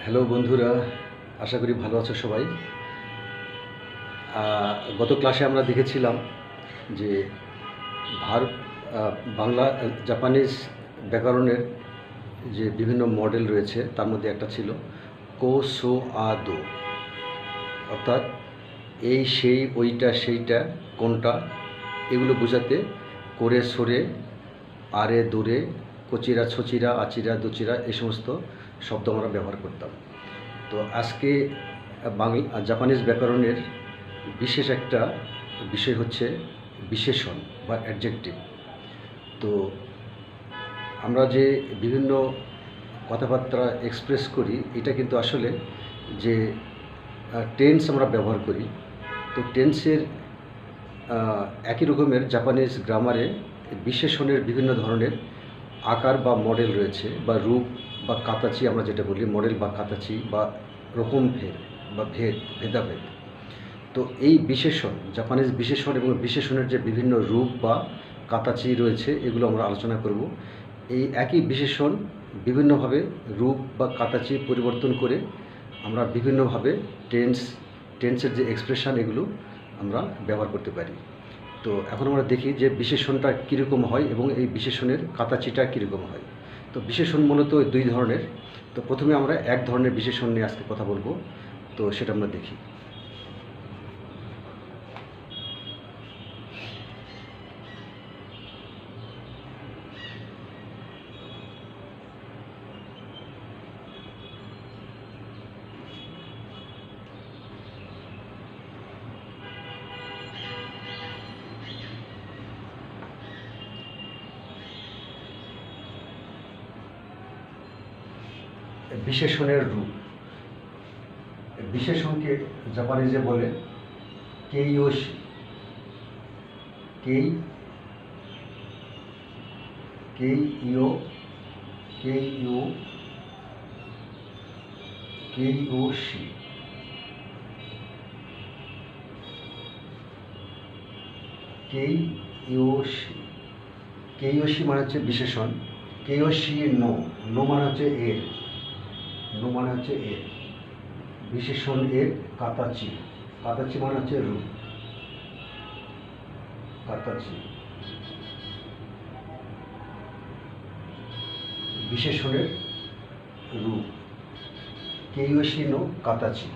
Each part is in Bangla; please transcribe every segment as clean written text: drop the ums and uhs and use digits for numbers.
হ্যালো বন্ধুরা, আশা করি ভালো আছো সবাই। গত ক্লাসে আমরা দেখেছিলাম যে ভারত বাংলা জাপানিজ ব্যাকরণের যে বিভিন্ন মডেল রয়েছে তার মধ্যে একটা ছিল কো সো আ দো, অর্থাৎ এই সেই ওইটা সেইটা কোনটা এগুলো বোঝাতে করে সরে আরে দূরে কচিরা ছচিরা আচিরা দুচিরা এই সমস্ত শব্দ আমরা ব্যবহার করতাম। তো আজকে জাপানিজ ব্যাকরণের বিশেষ একটা বিষয় হচ্ছে বিশেষণ বা অ্যাডজেক্টিভ। তো আমরা যে বিভিন্ন কথাবার্তা এক্সপ্রেস করি এটা কিন্তু আসলে যে টেন্স আমরা ব্যবহার করি, তো টেন্সের একই রকমের জাপানিজ গ্রামারে বিশেষণের বিভিন্ন ধরনের আকার বা মডেল রয়েছে, বা রূপ বা কাতাচি আমরা যেটা বলি, মডেল বা কাতাচি বা রকম ভেদ বা ভেদাভেদ। তো এই বিশেষণ, জাপানিজ বিশেষণ এবং বিশেষণের যে বিভিন্ন রূপ বা কাতাচি রয়েছে এগুলো আমরা আলোচনা করব। এই একই বিশেষণ বিভিন্নভাবে রূপ বা কাতাচি পরিবর্তন করে আমরা বিভিন্নভাবে টেন্সের যে এক্সপ্রেশন এগুলো আমরা ব্যবহার করতে পারি। তো এখন আমরা দেখি যে বিশেষণটা কীরকম হয় এবং এই বিশেষণের কাতাচিটা কীরকম হয়। তো বিশেষণ মূলত দুই ধরনের। তো প্রথমে আমরা এক ধরনের বিশেষণ নিয়ে আজকে কথা বলবো, তো সেটা আমরা দেখি। বিশেষণের রূপ, বিশেষণকে জাপানিজে বলে কেইওশি। কেইও কেইওশি। কেইওশি মানে হচ্ছে বিশেষণ। কেইওশি নো মানে হচ্ছে এর, বিশেষণ এর কাতাচি মানে হচ্ছে রূপ, কাতাচি বিশেষণের রূপ কেইওশি নো কাতাচি।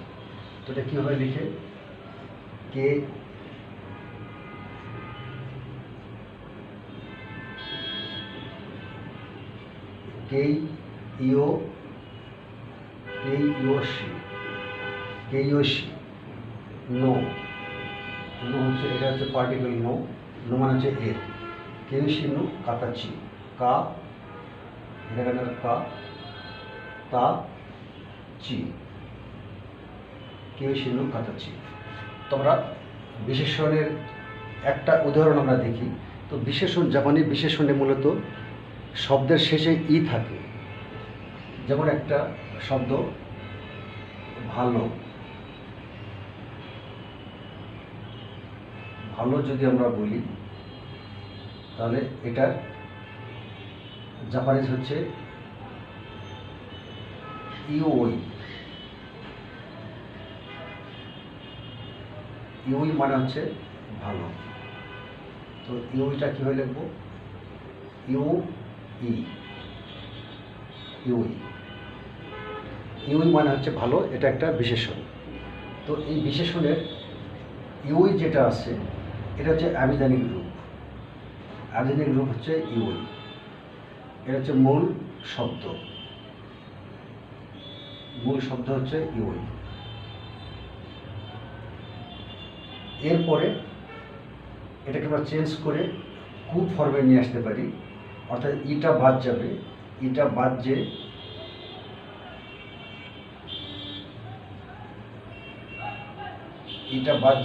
তো এটা কীভাবে লিখে, কেইওশি নো হচ্ছে, এটা হচ্ছে পার্টিকেল নো মানে হচ্ছে এর। কেইওশি নো কাতাচি, কা এখানে কা তা চি, কেইওশি নো কাতাচি। তো আমরা বিশেষণের একটা উদাহরণ আমরা দেখি। তো বিশেষণ, জাপানি বিশেষণে মূলত শব্দের শেষে ই থাকে। যেমন একটা শব্দ ভালো, যদি আমরা বলি তাহলে এটার জাপানিজ হচ্ছে ইউই মানে হচ্ছে ভালো। তো ইউইটা কীভাবে লিখবো, ইউই মানে হচ্ছে ভালো, এটা একটা বিশেষণ। তো এই বিশেষণের ইউই যেটা আছে এটা হচ্ছে আভিধানিক রূপ। আভিধানিক রূপ হচ্ছে ইউই, এটা হচ্ছে মূল শব্দ হচ্ছে ইউই। এরপরে এটাকে আমরা চেঞ্জ করে কু ফর্মে নিয়ে আসতে পারি, অর্থাৎ ইটা বাদ যাবে,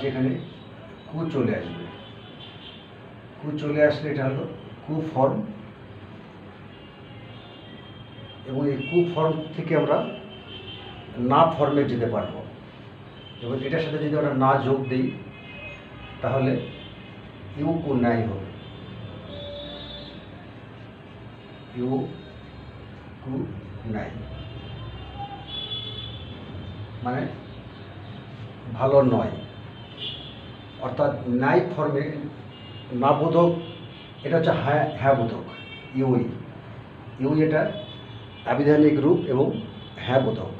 যেখানে কু চলে আসবে, এটা হলো কু ফর্ম। এবং এই কু ফর্ম থেকে আমরা না ফর্মে যেতে পারবো। এবং এটার সাথে যদি আমরা না যোগ দিই তাহলে ইউ কু নাই হবে, মানে ভালো নয়, অর্থাৎ নাই ফর্মে না বোধক, এটা হচ্ছে হ্যাঁ বোধক, ইউই ইউই এটা আবিধানিক রূপ এবং হ্যাঁ বোধক।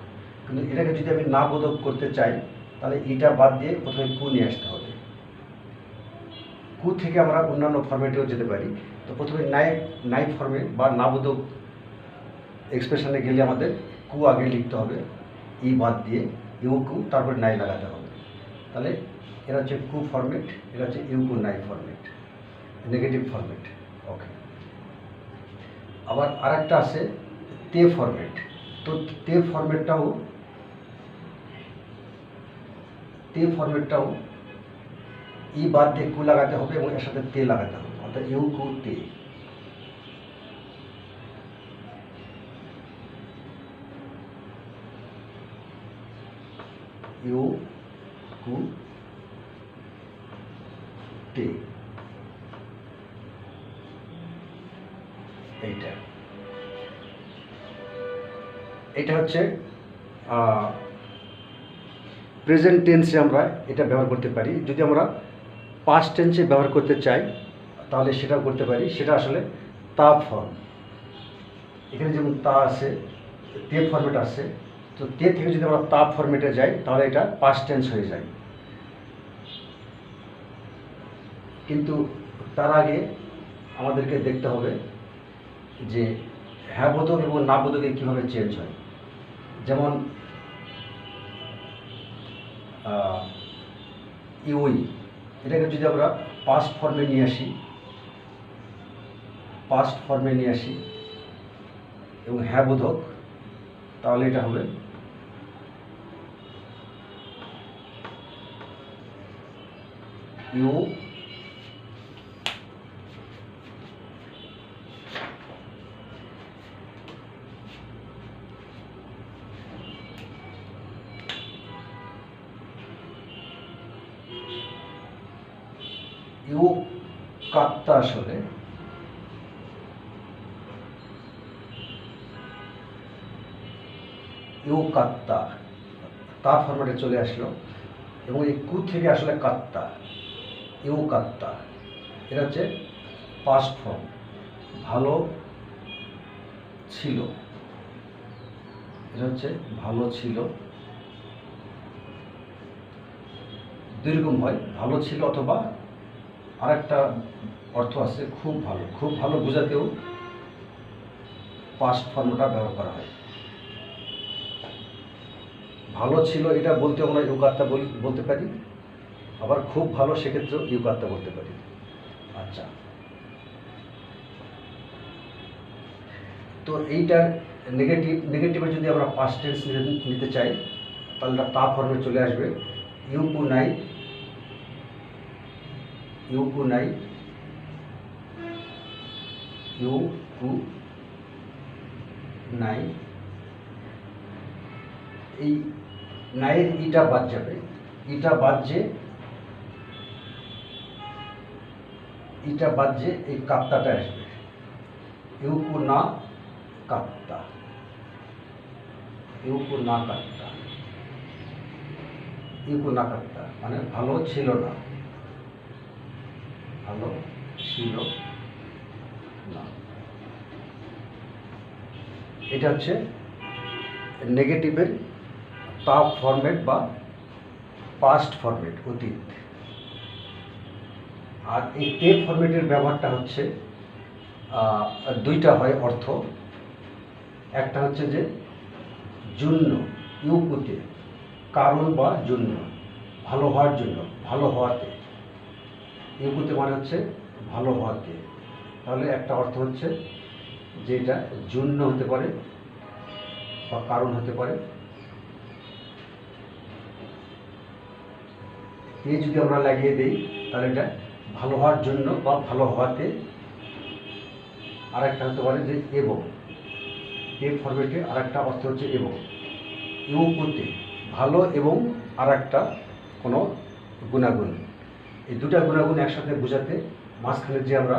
কিন্তু এটাকে যদি আমি না বোধক করতে চাই তাহলে এটা বাদ দিয়ে প্রথমে কু নিয়ে আসতে হবে। কু থেকে আমরা অন্যান্য ফর্মেটেও যেতে পারি। তো প্রথমে নাই ফর্মে বা না বোধক এক্সপ্রেশনে গেলে আমাদের কু আগে লিখতে হবে, ই বাদ দিয়ে ইউ কু, তারপরে নাই লাগাতে হবে। তাহলে এটা হচ্ছে কু ফরম্যাট, এটা হচ্ছে ইউ কু নাই ফরম্যাট, নেগেটিভ ফরম্যাট। ওকে, আবার আরেকটা আছে তে ফরম্যাট। তো তে ফরম্যাটটাও ই বাদ দিয়ে কু লাগাতে হবে এবং এর সাথে তে লাগাতে হবে, অর্থাৎ ইউ কু তে। ইউ কু তে, এটা হচ্ছে প্রেজেন্ট টেন্সে আমরা এটা ব্যবহার করতে পারি। যদি আমরা পাস্ট টেন্সে ব্যবহার করতে চাই তাহলে সেটাও করতে পারি। সেটা আসলে তা ফর্ম। এখানে যেমন তা আছে, তে ফর্মেট আছে, তো তে থেকে যদি আমরা তা ফর্মেটে যাই তাহলে এটা পাস্ট টেন্স হয়ে যায়। কিন্তু তার আগে আমাদেরকে দেখতে হবে যে হ্যাঁ বোধক এবং না বোধকে কীভাবে চেঞ্জ হয়। যেমন ইউই, এটাকে যদি আমরা পাস্ট ফর্মে নিয়ে আসি এবং হ্যাঁ বোধক, তাহলে এটা হবে ইউ ইউ কাত্তা, আসলে ইউ কাত্তা তা ফরম্যাটে চলে আসলো এবং এই কু থেকে আসলে কাত্তা, ইউ কাত্তা, এটা হচ্ছে পাস্ট ফর্ম। ভালো ছিল, এটা হচ্ছে ভালো ছিল। দুই রকম হয়, ভালো ছিল অথবা আরেকটা অর্থ আছে খুব ভালো। খুব ভালো বোঝাতেও পাস্ট ফর্মটা ব্যবহার করা হয়। ভালো ছিল এটা বলতে আমরা ইউকাত্তা বলতে পারি, আবার খুব ভালো সেক্ষেত্রেও ইউকাত্তা বলতে পারি। আচ্ছা, তো এইটার নেগেটিভে যদি আমরা পাস্ট টেন্স নিতে চাই তাহলে তা ফর্মে চলে আসবে ইউ কু নাই, ইউ কু নাই, ইউ কু নাই। এই নাইয়ের ইটা বাদ যাবে, ইটা বাদ যে এই কাত্তাটা আসবে, ইউ কু না কাত্তা, ইউ কু না কাত্তা, ইউ কু না কাত্তা মানে ভালো ছিল না, ভালো ছিল না। এটা হচ্ছে নেগেটিভের তা ফরম্যাট বা পাস্ট ফরম্যাট, অতীত। আর এই তে ফরম্যাটের ব্যবহারটা হচ্ছে দুইটা হয় অর্থ। একটা হচ্ছে যে জন্য, ইউকুতে, কারণ বা জন্য, ভালো হওয়ার জন্য, ভালো হওয়াতে। ইউকুতে মানে হচ্ছে ভালো হওয়াতে। তাহলে একটা অর্থ হচ্ছে যে এটা জন্য হতে পারে বা কারণ হতে পারে। এই যদি আমরা লাগিয়ে দিই তাহলে এটা ভালো হওয়ার জন্য বা ভালো হওয়াতে। আর একটা হতে পারে যে এবং, এই ফরম্যাটে আর একটা অর্থ হচ্ছে এবং। ইউকুতে ভালো এবং আর একটা কোনো গুণাগুণ, এই দুটা গুণাগুণ একসাথে বোঝাতে মাঝখানে যে আমরা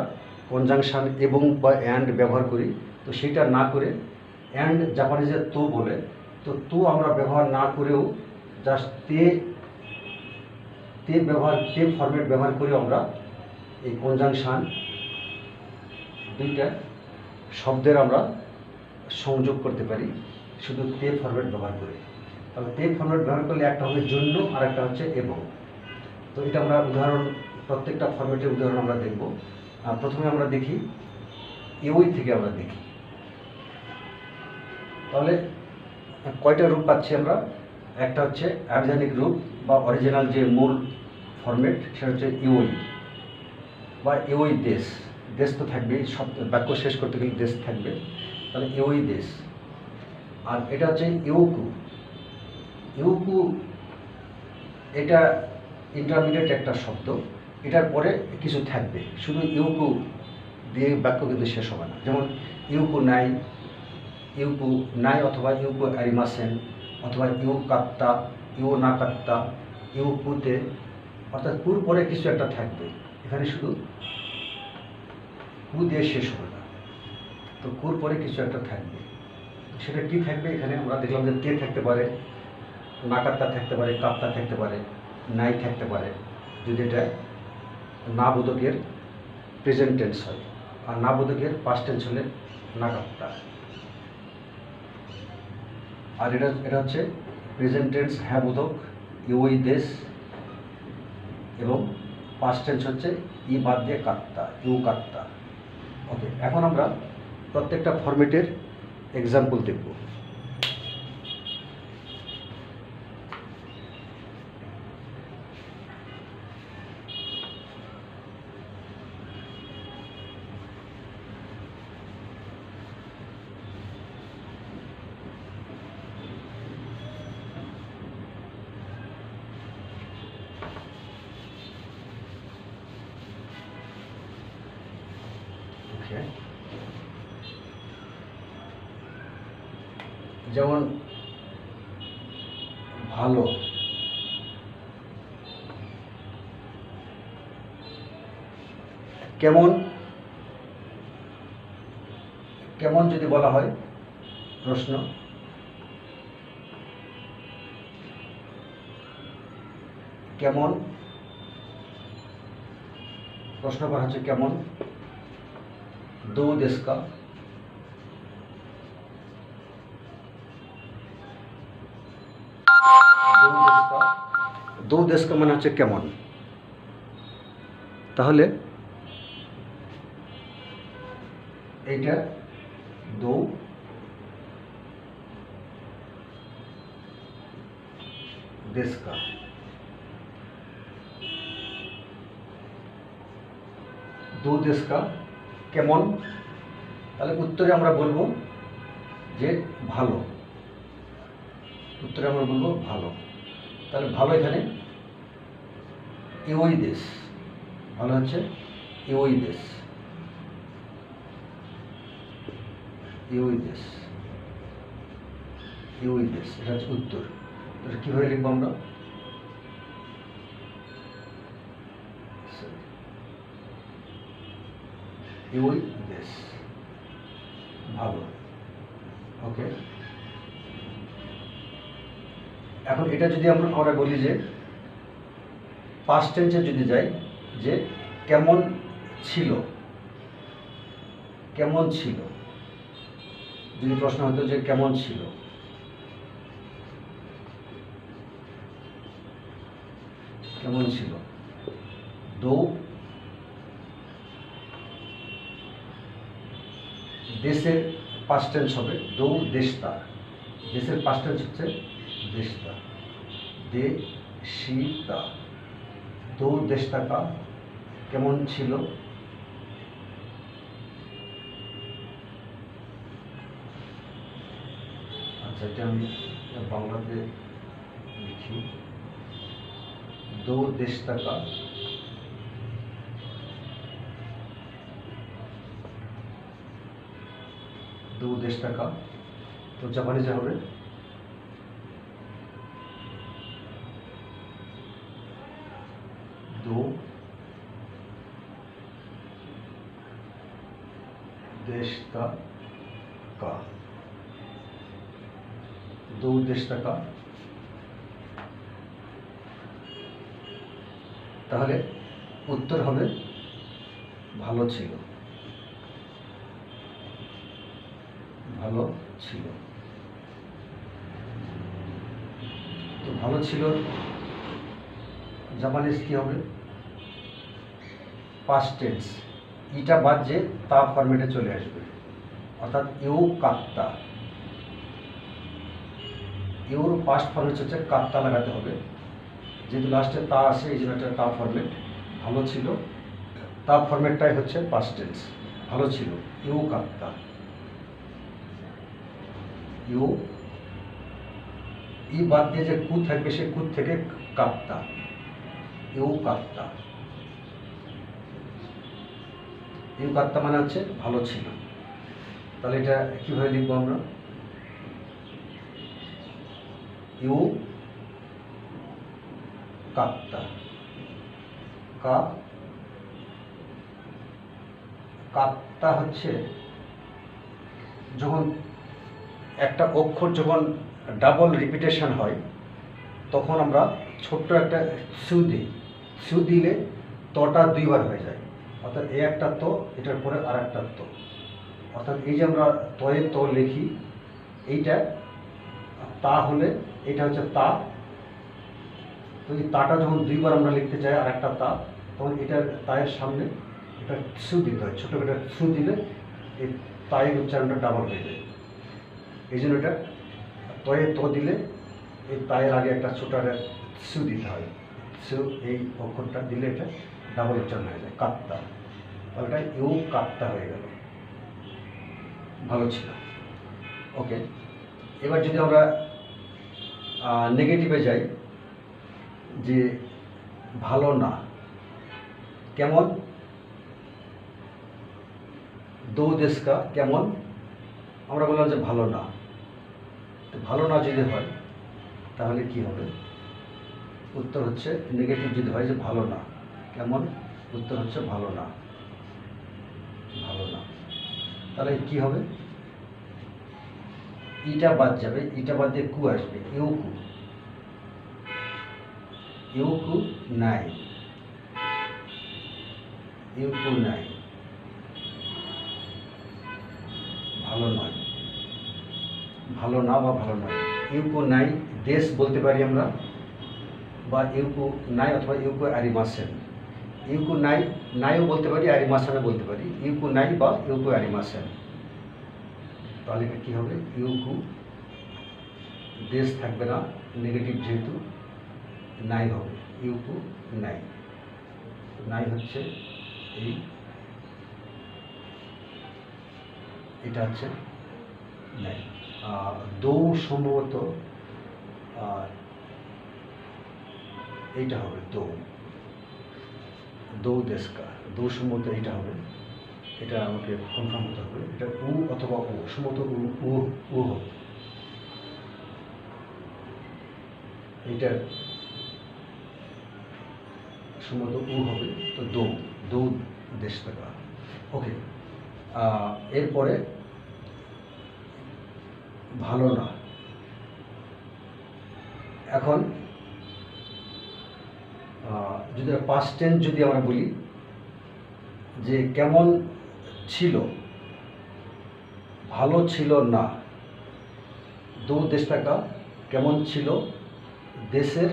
কনজাংশন এবং বা অ্যান্ড ব্যবহার করি, তো সেটা না করে অ্যান্ড জাপানিজে তো বলে, তো আমরা ব্যবহার না করেও জাস্ট তে ফরম্যাট ব্যবহার করে আমরা এই কনজাংশন দুইটা শব্দের আমরা সংযোগ করতে পারি শুধু তে ফরম্যাট ব্যবহার করে। তাহলে তে ফরম্যাট ব্যবহার করলে একটা হবে জন্য আর একটা হচ্ছে এবং। তো এটা আমরা উদাহরণ, প্রত্যেকটা ফরম্যাটের উদাহরণ আমরা দেখব। প্রথমে আমরা দেখি ওই থেকে আমরা দেখি। তাহলে কয়টা রূপ পাচ্ছি আমরা? একটা হচ্ছে আবিধানিক রূপ বা অরিজিনাল যে মূল ফরম্যাট, সেটা হচ্ছে ইওই বা ইওই দেশ। দেশ তো থাকবেই, সব বাক্য শেষ করতে গেলে দেশ থাকবে, তাহলে ইওই দেশ। আর এটা হচ্ছে ইউকু। ইউকু এটা ইন্টারমিডিয়েট একটা শব্দ, এটার পরে কিছু থাকবে, শুধু ইউকু দিয়ে বাক্য কিন্তু শেষ হবে না। যেমন ইউকু নাই অথবা ইউকু আরিমাসেন অথবা ইউ কাত্তা, ইউ না কাত্তা, ইউ কুতে, অর্থাৎ কুর পরে কিছু একটা থাকবে। এখানে শুধু কু দিয়ে শেষ হবে না, তো কুর পরে কিছু একটা থাকবে। সেটা কি থাকবে? এখানে আমরা দেখলাম যে তে থাকতে পারে, না কাত্তা থাকতে পারে, কাত্তা থাকতে পারে, নাই থাকতে পারে যদি এটা না বোধকের প্রেজেন্ট টেন্স হয়, আর না বোধকের পাস্ট টেন্স হলে না কাত্তা। আর এটা হচ্ছে প্রেজেন্ট টেন্স হ্যাঁ বোধক ইউই দেশ, এবং পাস্ট টেন্স হচ্ছে ই বাদ দিয়ে কাত্তা, ইউ কাত্তা। ওকে, এখন আমরা প্রত্যেকটা ফরম্যাটের এক্সাম্পল দেখব। যেমন ভালো, কেমন। কেমন যদি বলা হয় প্রশ্ন, কেমন প্রশ্ন করা হচ্ছে কেমন, দো দেশ কা, দো দেশ কা মানে হচ্ছে কেমন। তাহলে এইটা দো দেশ কা, দো দেশ কা কেমন। তাহলে উত্তরে আমরা বলবো যে ভালো, উত্তরে আমরা বলবো ভালো। তাহলে ভালো এখানে ইওই দেশ, ভালো হচ্ছে ইওই দেশ, ইওই দেশ, ইওই দেশ, এটা হচ্ছে উত্তর। তাহলে কীভাবে লিখবো আমরা? ইওই দেশ, ভালো। ওকে, এখন এটা যদি আমরা বলি যে পাস্ট টেন্সে যদি যাই, যে কেমন ছিল, কেমন ছিল, যদি প্রশ্ন হতো যে কেমন ছিল, কেমন ছিল, দো দেশের পাস্ট টেন্স হবে দো দেশতা, দেশের পাস্ট টেন্স হচ্ছে দেশতা, দেশিতা, দো দেশতা কা কেমন ছিল, আচ্ছা এটা আমি বাংলাতে লিখি, দো দেশতা কা दो देश का, तो जापानीजे হবে दो देश का, दो देश का তাহলে উত্তর হবে ভালো ছিল, ভালো ছিল। তো ভালো ছিল জাপানিজ কি হবে? পাস্ট টেন্স, ইটা বাদ যে তা ফরম্যাটে চলে আসবে, অর্থাৎ ইউ কাত্তা। ইউর পাস্ট ফরম্যাট হচ্ছে কাত্তা লাগাতে হবে, যেহেতু লাস্টে তা আসে এই জন্য একটা তা ফরম্যাট। ভালো ছিল, তা ফরম্যাটটাই হচ্ছে পাস্ট টেন্স, ভালো ছিল। ইউ কাত্তা, ইউ ই বাদ দিয়ে যে কু থাকবে সে কু থেকে কাত্তা, ইউ কাত্তা। ইউ কাত্তা মানে হচ্ছে ভালো ছিল। তাহলে এটা কিভাবে লিখবো আমরা? ইউ কাত্তা, কাত্তা হচ্ছে যখন একটা অক্ষর যখন ডাবল রিপিটেশন হয় তখন আমরা ছোট্ট একটা সু দিই, সু দিলে তটা দুইবার হয়ে যায়, অর্থাৎ এই একটা তো, এটার পরে আর একটা তো, অর্থাৎ এই যে আমরা তয়ে তো লিখি, এইটা তা হলে এটা হচ্ছে তা। তো এই তাটা যখন দুইবার আমরা লিখতে চাই আর একটা তা, তখন এটার তায়ের সামনে এটা সু দিতে হয়, ছোটো একটা সু দিলে এই তায়ের উচ্চারণটা ডাবল হয়ে যায়। এই জন্য এটা তয়ে তো দিলে এই তায়ের আগে একটা ছোটো একটা সু দিতে হয়, সু এই অক্ষরটা দিলে এটা ডাবল উচ্চারণ হয়ে যায়, কাত্তা। তাহলে এটা ইউ কাত্তা হয়ে গেল, ভালো ছিল। ওকে, এবার যদি আমরা নেগেটিভে যাই, যে ভালো না, কেমন? দো দেশকা কেমন? আমরা বললাম যে ভালো না। তো ভালো না যদি হয় তাহলে কি হবে? উত্তর হচ্ছে নেগেটিভ যদি হয় যে ভালো না কেমন, উত্তর হচ্ছে ভালো না, ভালো না। তাহলে কি হবে? ইটা বাদ যাবে, ইটা বাদ দিয়ে কু আসবে, ইউকু, ইউকু নাই, ইউকু নাই, ভালো নয়, ভালো না বা ভালো নয়। ইউকু নাই দেশ বলতে পারি আমরা, বা ইউকু নাই অথবা ইউকু আরিমাসেন। ইউকু নাই, নাইও বলতে পারি, আরিমাসেনও বলতে পারি। ইউকু নাই বা ইউকু আরিমাসেন। তাহলে কি হবে? ইউকু দেশ থাকবে না, নেগেটিভ যেহেতু, নাই হবে, ইউকু নাই। নাই হচ্ছে এই, এটা হচ্ছে নাই। দৌ সম্ভবত এইটা হবে, দৌ, দৌ দেশকা, দৌ সম্ভবত এইটা হবে। এটা আমাকে কনফার্ম হতে হবে, এটা উ অথবা ও, সম্ভবত উ হবে, এইটা সম্ভবত উ হবে। তো দৌ, দৌ দেশকা। ওকে, এরপরে ভালো না। এখন যদি পাস্ট টেন্স যদি আমরা বলি যে কেমন ছিল, ভালো ছিল না, দু দেশ টাকা কেমন ছিল, দেশের,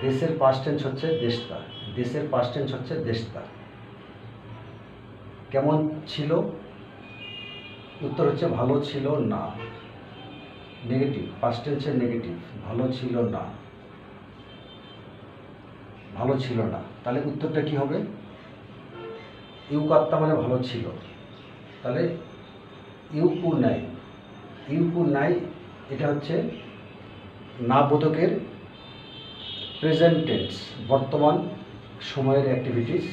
দেশের পাস্ট টেন্স হচ্ছে দেশটা, দেশের পাস্ট টেন্স হচ্ছে দেশটা। কেমন ছিল, উত্তর হচ্ছে ভালো ছিল না, নেগেটিভ, পাস্ট টেন্সের নেগেটিভ, ভালো ছিল না, ভালো ছিল না। তাহলে উত্তরটা কি হবে? ইউকাত্তা মানে ভালো ছিল, তাহলে ইউকু নাই, ইউকু নাই এটা হচ্ছে না বোধকের প্রেজেন্ট টেন্স, বর্তমান সময়ের অ্যাক্টিভিটিস।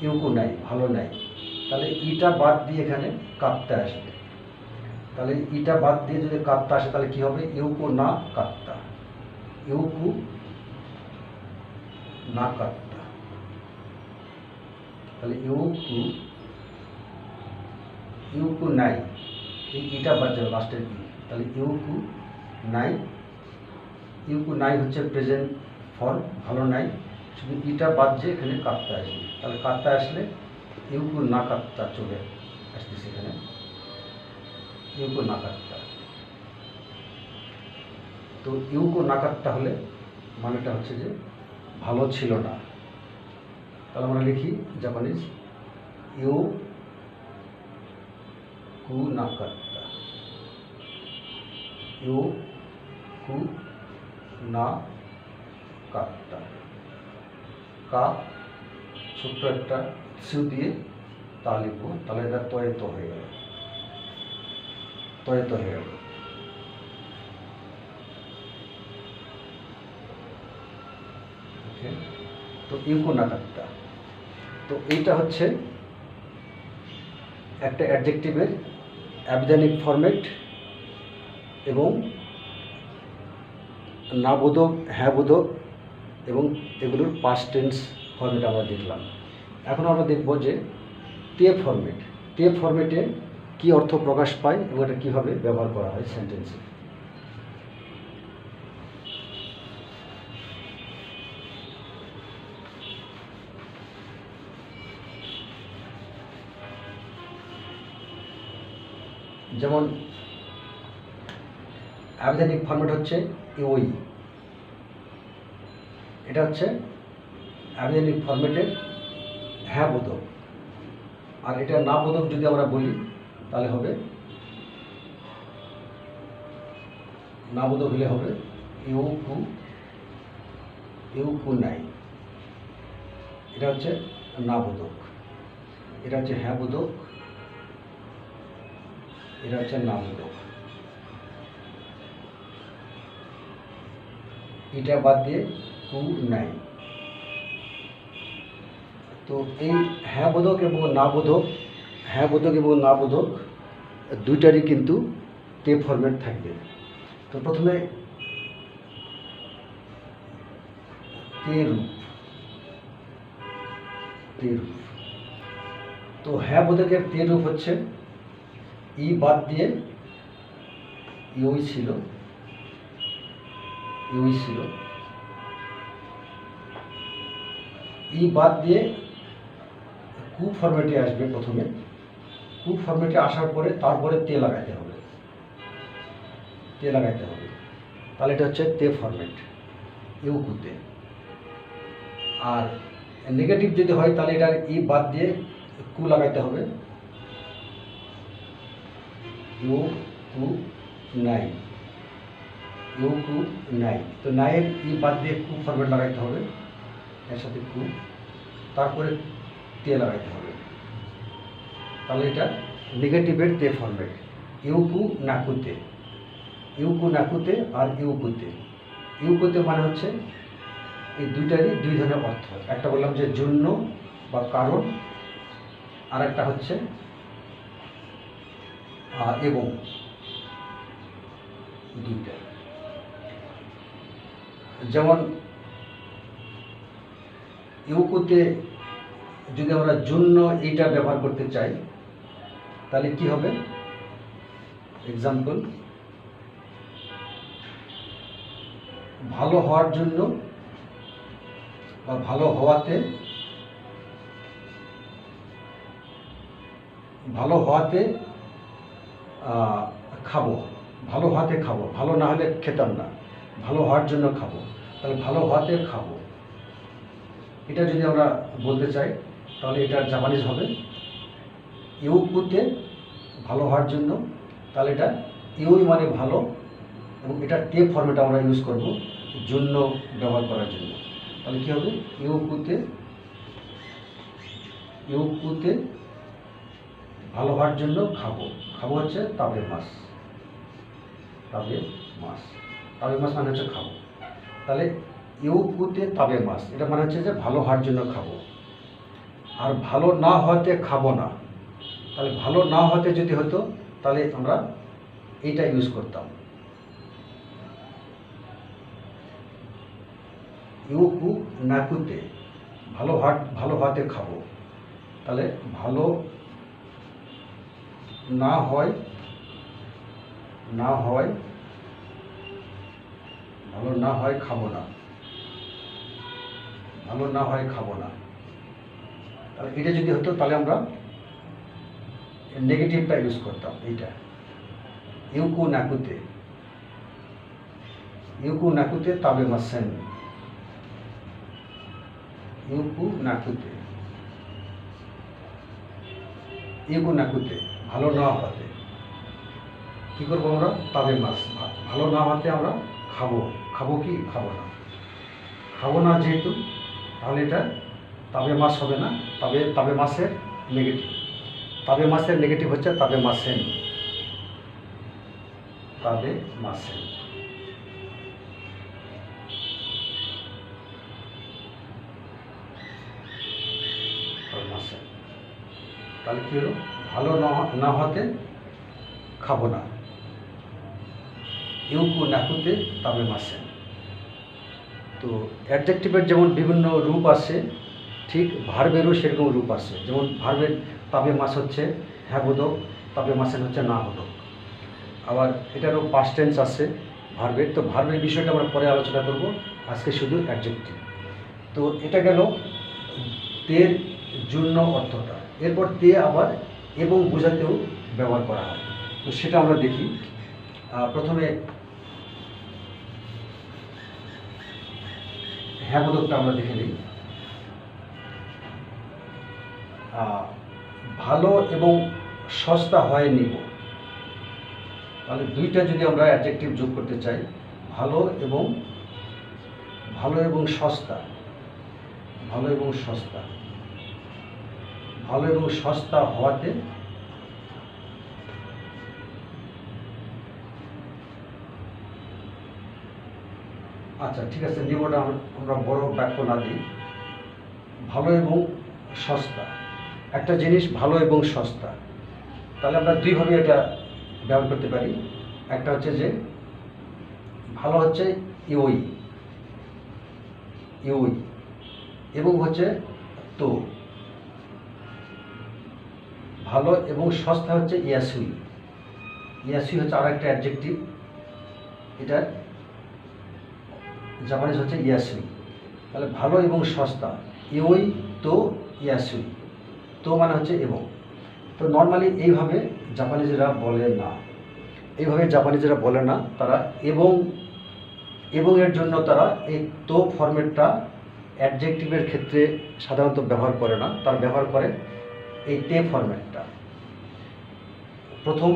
ইউকু নাই, ভালো নাই। তাহলে ইটা বাদ দিয়ে এখানে কাত্তা আসবে, তাহলে ইটা বাদ দিয়ে যদি কাত্তা আসে তাহলে কি হবে? ইউকু না কাত্তা, ইউকু না কাত্তা। তাহলে ইউকু, ইউকু নাই, এই ইটা বাদ যাবে লাস্টের ই, তাহলে ইউকু নাই। ইউকু নাই হচ্ছে প্রেজেন্ট ফর্ম, ভালো নাই। শুধু ইটা বাদ যে এখানে কাত্তা আসবে, তাহলে কাত্তা আসলে ইউকু না কাত্তা চলে আসতেছে এখানে, ইউকু না কাত্তা। তো ইউকু না কাত্তা হলে মানেটা হচ্ছে যে ভালো ছিল না। তাহলে আমরা লিখি জাপানিজ ইউ কু না কাত্তা, ইউ কু না কাত্তা। কা ছোট্ট একটা সু দিয়ে তা লিখবো, তাহলে এটা তয়েত হয়ে গেল, তয়েত হয়ে গেল। তো ইউকু না কাত্তা, তো এইটা হচ্ছে একটা অ্যাডজেক্টিভের অ্যাবিধানিক ফরম্যাট এবং না বোধক, হ্যাঁ বোধক এবং এগুলোর পাস্ট টেন্স ফরম্যাট আমরা দেখলাম। এখন আমরা দেখব যে তে ফরম্যাট, তে ফরম্যাটে কী অর্থ প্রকাশ পায় এবং এটা কীভাবে ব্যবহার করা হয় সেন্টেন্সে। যেমন অ্যাবিধানিক ফরম্যাট হচ্ছে ইউই, এটা হচ্ছে অ্যাবিধানিক ফরম্যাটের হ্যাঁ বোধক। আর এটা না বোধক যদি আমরা বলি তাহলে হবে, না বোধক হলে হবে ইউকু, ইউকু নাই। এটা হচ্ছে না বোধক, এটা হচ্ছে হ্যাঁ বোধক, এটা হচ্ছে না বোধক। এটা বাদ দিয়ে কু নাই। তো এই হ্যাঁ বোধক এবং না বোধক, হ্যাঁ বোধক এবং না বোধক দুইটারই কিন্তু তে ফরম্যাট থাকবে। তো প্রথমে তে রূপ, তে রূপ। তো হ্যাঁ বোধকের তে রূপ হচ্ছে ই বাদ দিয়ে ইউই ছিল, ইউই ছিল। ই বাদ দিয়ে কু ফরম্যাটে আসবে প্রথমে, কু ফরম্যাটে আসার পরে তারপরে তে লাগাইতে হবে, তে লাগাইতে হবে। তাহলে এটা হচ্ছে তে ফরম্যাট ইউকুতে। আর নেগেটিভ যদি হয় তাহলে এটার ই বাদ দিয়ে কু লাগাইতে হবে, ইউ কু নাই, ইউ কু নাই। তো নাইয়ের ই বাদ দিয়ে কু ফরম্যাট লাগাইতে হবে, এর সাথে কু, তারপরে তে লাগাইতে হবে। তাহলে এটা নেগেটিভের তে ফরম্যাট ইউকু নাকুতে, ইউকু নাকুতে আর ইউকুতে। ইউকুতে মানে হচ্ছে এই দুইটারই দুই ধরনের অর্থ। একটা বললাম যে জন্য বা কারণ, আর একটা হচ্ছে এবং, দুইটা। যেমন ইউকুতে যদি আমরা জন্য এইটা ব্যবহার করতে চাই তাহলে কি হবে? এক্সাম্পল, ভালো হওয়ার জন্য বা ভালো হওয়াতে, ভালো হওয়াতে খাবো, ভালো হওয়াতে খাবো, ভালো না হলে খেতাম না, ভালো হওয়ার জন্য খাবো, তাহলে ভালো হওয়াতে খাবো। এটা যদি আমরা বলতে চাই তাহলে এটার জাপানিজ হবে ইউকুতে, ভালো হওয়ার জন্য। তাহলে এটা ইউই মানে ভালো, এবং এটার তে ফর্মেট আমরা ইউজ করব জন্য ব্যবহার করার জন্য। তাহলে কী হবে? ইউকুতে, ইউকুতে ভালো হওয়ার জন্য খাবো। খাবো হচ্ছে তাবে মাছ, তাবে মাছ, তাবে মাছ মানে হচ্ছে খাবো। তাহলে ইউকুতে তাবে মাছ, এটা মানে হচ্ছে যে ভালো হওয়ার জন্য খাবো। আর ভালো না হওয়াতে খাবো না। তাহলে ভালো না হওয়াতে যদি হতো তাহলে আমরা এইটা ইউজ করতাম, ইউকু নাকুতে, ভালো হওয়াতে খাবো। তাহলে ভালো না হয়, না হয়, ভালো না হয় খাবো না, ভালো না হয় খাবো না। তাহলে এটা যদি হতো তাহলে আমরা নেগেটিভটা ইউজ করতাম, এইটা ইউকু নাকুতে, ইউকু নাকুতে তাবে মাসেন, ইউকু নাকুতে, ইউকু নাকুতে ভালো না হতে কী করবো আমরা, তাবে মাস, ভালো না হতে আমরা খাবো, খাবো কি খাবো না, খাবো না যেহেতু তাহলে এটা তাবে মাস হবে না, তাবে মাসের নেগেটিভ, তাবে মাসের নেগেটিভ হচ্ছে তাবে মাসেন, তাবে মাসেন। তাহলে কি হলো, ভালো না হতে খাবো না, ইউকু নাকুতে তাবে মাসেন। তো অ্যাডজেক্টিভের যেমন বিভিন্ন রূপ আছে, ঠিক ভার্বেরও সেরকম রূপ আছে। যেমন ভার্বের তাবে মাস হচ্ছে হ্যাঁ বোধক, তাবে মাসেন হচ্ছে না বোধক। আবার এটারও পাস্ট টেন্স আছে ভার্বের। তো ভার্বের বিষয়টা আমরা পরে আলোচনা করব, আজকে শুধু অ্যাডজেক্টিভ। তো এটা গেল তের জন্য অর্থটা। এরপর তে আবার এবং বোঝাতেও ব্যবহার করা হয়। তো সেটা আমরা দেখি। প্রথমে হ্যাঁ বোধকটা আমরা দেখে নিই। ভালো এবং সস্তা হয় নিব। তাহলে দুইটা যদি আমরা অ্যাডজেক্টিভ যোগ করতে চাই, ভালো এবং সস্তা, ভালো এবং সস্তা, ভালো এবং সস্তা হওয়াতে আচ্ছা ঠিক আছে, নিবটা আমরা বড় বাক্য না দিই। ভালো এবং সস্তা, একটা জিনিস ভালো এবং সস্তা, তাহলে আমরা দুইভাবে এটা ব্যবহার করতে পারি। একটা হচ্ছে যে ভালো হচ্ছে ইউই, ইউই, এবং হচ্ছে তো, ভালো এবং সস্তা হচ্ছে ইয়াসুই, ইয়াসুই হচ্ছে আর একটা অ্যাডজেক্টিভ, এটা জাপানিজ হচ্ছে ইয়াসুই। তাহলে ভালো এবং সস্তা, ইউই তো ইয়াসুই, তো মানে হচ্ছে এবং। তো নর্মালি এইভাবে জাপানিজরা বলে না, এইভাবে জাপানিজরা বলে না, তারা এবং এর জন্য তারা এই তো ফরম্যাটটা অ্যাডজেক্টিভের ক্ষেত্রে সাধারণত ব্যবহার করে না, তারা ব্যবহার করে এই তে ফরম্যাটটা। প্রথম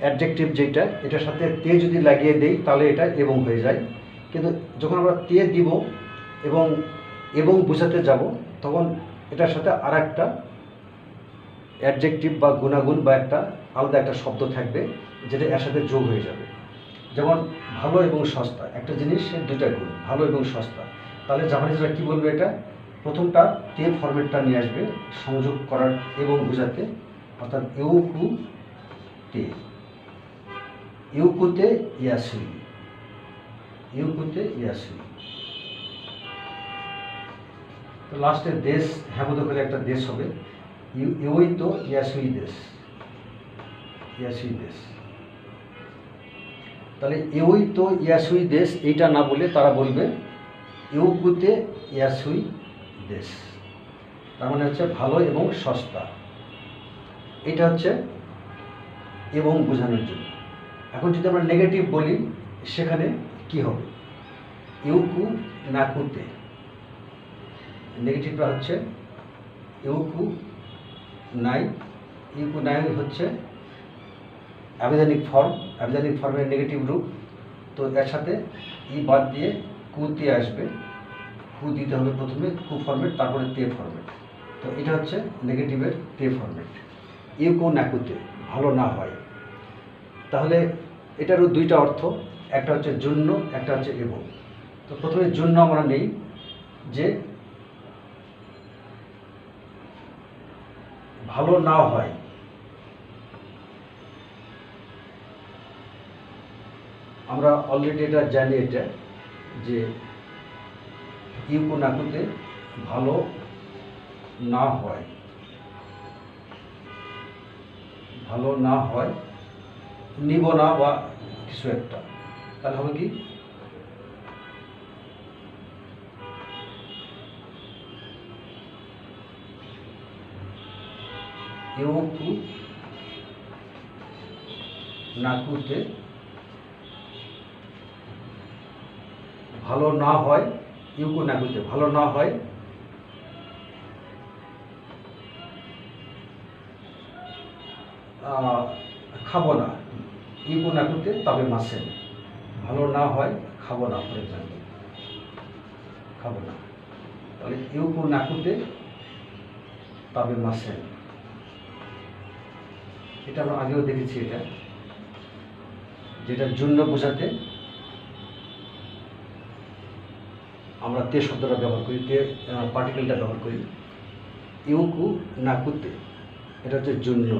অ্যাডজেক্টিভ যেটা, এটার সাথে তে যদি লাগিয়ে দেই তাহলে এটা এবং হয়ে যায়। কিন্তু যখন আমরা তে দিব এবং বোঝাতে যাব, তখন এটার সাথে আর একটা অ্যাডজেক্টিভ বা গুণাগুণ বা একটা আলাদা একটা শব্দ থাকবে, যেটা এর সাথে যোগ হয়ে যাবে। যেমন ভালো এবং সস্তা, একটা জিনিসের দুইটা গুণ, ভালো এবং সস্তা। তাহলে জাপানিজরা কী বলবে, এটা প্রথমটা তে ফরম্যাটটা নিয়ে আসবে সংযোগ করার এবং বোঝাতে, অর্থাৎ ইউকু তে, ইউকুতে ইয়াসুই, ইউকুতে ইয়াসুই। তো লাস্টে দেশ হ্যাঁ বোধক হলে একটা দেশ হবে, ইউই তো ইয়াসুই দেশ, ইয়াসুই দেশ। তাহলে ইউই তো ইয়াসুই দেশ এইটা না বলে তারা বলবে ইউকুতে ইয়াসুই দেশ, তার মানে হচ্ছে ভালো এবং সস্তা। এটা হচ্ছে এবং বোঝানোর জন্য। এখন যদি আমরা নেগেটিভ বলি, সেখানে কি হবে, ইউকু নাকুতে, নেগেটিভটা হচ্ছে ইউকু নাই, ইউকু নাই হচ্ছে আবেদনিক ফর্ম, আবেদনিক ফর্মের নেগেটিভ রূপ। তো এর সাথে ই বাদ দিয়ে কুতে আসবে, কু দিতে হবে প্রথমে, কু ফর্মেট, তারপরে তে ফর্মেট। তো এটা হচ্ছে নেগেটিভের তে ফর্মেট, ইউকু নাকুতে ভালো না হয়। তাহলে এটারও দুইটা অর্থ, একটা হচ্ছে জন্য, একটা হচ্ছে এবং। তো প্রথমে জন্য আমরা নেই, যে ভালো না হয়, আমরা অলরেডি এটা জানি, এটা যে ইউকু নাকুতে ভালো না হয়, ভালো না হয়, নিব না বা কিছু একটা। তাহলে হবে কি, ইউকু নাকুতে ভালো না হয়, ইউকু নাকুতে ভালো না হয় খাবো না, ইউকু নাকুতে তবে মাসেন, ভালো না হয় খাবো না, ফর এক্সাম্পল খাবো না। তাহলে ইউকু নাকুতে তবে মাসেন, এটা আমরা আগেও দেখেছি। এটা যেটার জন্য বোঝাতে আমরা তে শব্দটা ব্যবহার করি, তে পার্টিকেলটা ব্যবহার করি। ইউকু নাকুতে এটা হচ্ছে জন্য,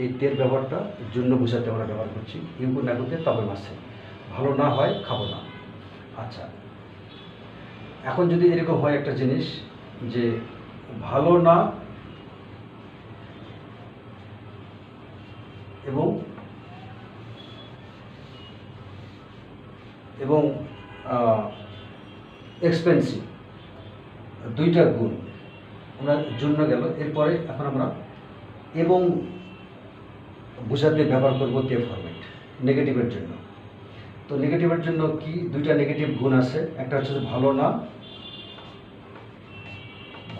এই তের ব্যবহারটা জন্য বোঝাতে আমরা ব্যবহার করছি। ইউকু নাকুতে তবে মাসে, ভালো না হয় খাবো না। আচ্ছা, এখন যদি এরকম হয় একটা জিনিস যে ভালো না এবং এবং এক্সপেন্সিভ, দুইটা গুণ আমরা জন্য গেল। এরপরে এখন আমরা এবং বোঝাতে ব্যবহার করব তে ফরম্যাট নেগেটিভের জন্য। তো নেগেটিভের জন্য কি দুইটা নেগেটিভ গুণ আছে, একটা হচ্ছে ভালো না,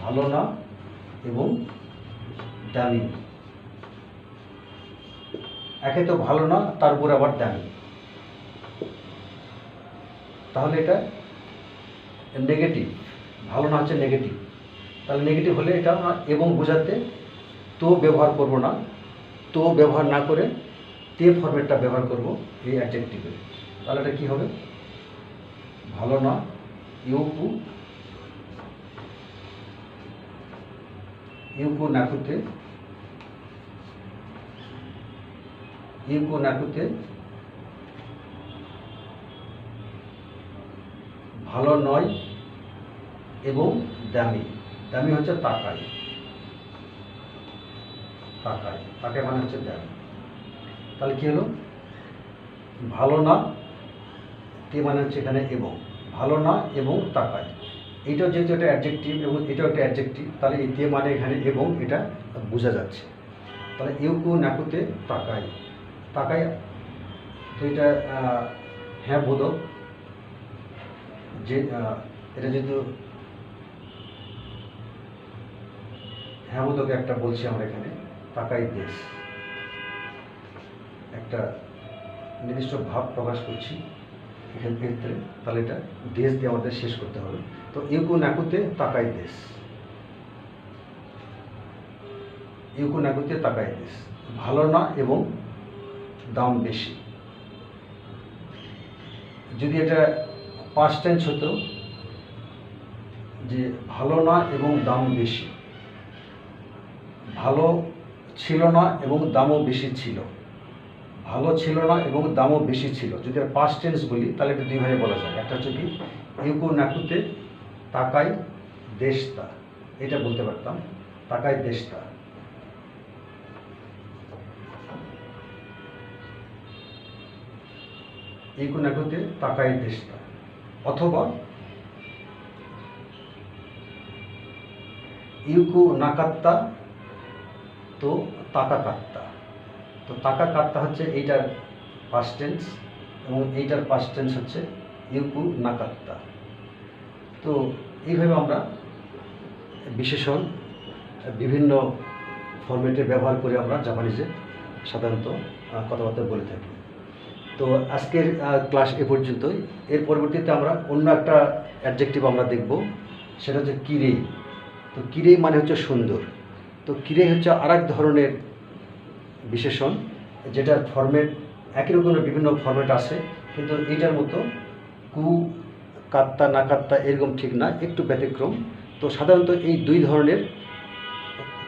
ভালো না এবং দামি। একে তো ভালো না, তারপরে আবার দামি, তাহলে এটা নেগেটিভ। ভালো না হচ্ছে নেগেটিভ, তাহলে নেগেটিভ হলে এটা এবং বোঝাতে তো ব্যবহার করব না, তো ব্যবহার না করে তে ফরম্যাটটা ব্যবহার করব এই অ্যাডজেক্টিভে। তাহলে এটা কী হবে, ভালো না ইউকু ইউকু নাকুতে, ইউকু নাকুতে ভালো নয় এবং দামি। দামি হচ্ছে তাকাই, তাকাই, তাকাই মানে হচ্ছে দামি। তাহলে কি হলো, ভালো না তে মানে হচ্ছে এখানে এবং, ভালো না এবং তাকাই। এইটাও যেহেতু একটা অ্যাডজেক্টিভ এবং এটাও একটা অ্যাডজেক্টিভ, তাহলে এই তে মানে এখানে এবং, এটা বোঝা যাচ্ছে। তাহলে ইউকু নাকুতে তাকাই, তাকাই, তো এটা হ্যাঁ বোধক, যে এটা যেহেতু হ্যাঁ বোধক একটা বলছি আমরা এখানে, তাকাই দেশ, একটা নির্দিষ্ট ভাব প্রকাশ করছি এখান ক্ষেত্রে, তাহলে এটা দেশ দিয়ে আমাদের শেষ করতে হবে। তো ইউকু নাকুতে তাকাই দেশ, ইউকু নাকুতে তাকাই দেশ, ভালো না এবং দাম বেশি। যদি এটা পাস্ট টেন্স হতো যে ভালো না এবং দাম বেশি, ভালো ছিল না এবং দামও বেশি ছিল, ভালো ছিল না এবং দামও বেশি ছিল। যদি আর পাস্ট টেন্স বলি তাহলে এটা দুইভাবে বলা যায়। একটা হচ্ছে কি ইউকু নাকুতে তাকাই দেশতা, এটা বলতে পারতাম, তাকাই দেশতা। ইউকু নাকুতে তাকাই দেশতা, অথবা ইউকু নাকাত্তা তো তাকা কাত্তা। তো তাকা কাত্তা হচ্ছে এইটার পাস্ট টেন্স এবং এইটার পাস্ট টেন্স হচ্ছে ইউকু নাকাত্তা। তো এইভাবে আমরা বিশেষণ বিভিন্ন ফরম্যাটে ব্যবহার করে আমরা জাপানিজে সাধারণত কথাবার্তা বলে থাকি। তো আজকের ক্লাস এ পর্যন্তই। এর পরবর্তীতে আমরা অন্য একটা অ্যাডজেক্টিভ আমরা দেখব, সেটা হচ্ছে কিরেই। তো কিরেই মানে হচ্ছে সুন্দর। তো কিরেই হচ্ছে আরেক ধরনের বিশেষণ, যেটার ফরম্যাট একই রকমের বিভিন্ন ফরম্যাট আছে, কিন্তু এইটার মতো কু কাত্তা না কাত্তা এরকম ঠিক না, একটু ব্যতিক্রম। তো সাধারণত এই দুই ধরনের,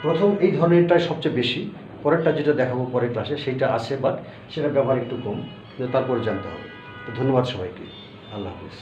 প্রথম এই ধরনেরটাই সবচেয়ে বেশি, পরেরটা যেটা দেখাবো পরের ক্লাসে সেইটা আছে, বাট সেটা ব্যবহার একটু কম, কিন্তু তারপরে জানতে হবে। তো ধন্যবাদ সবাইকে, আল্লাহ হাফিজ।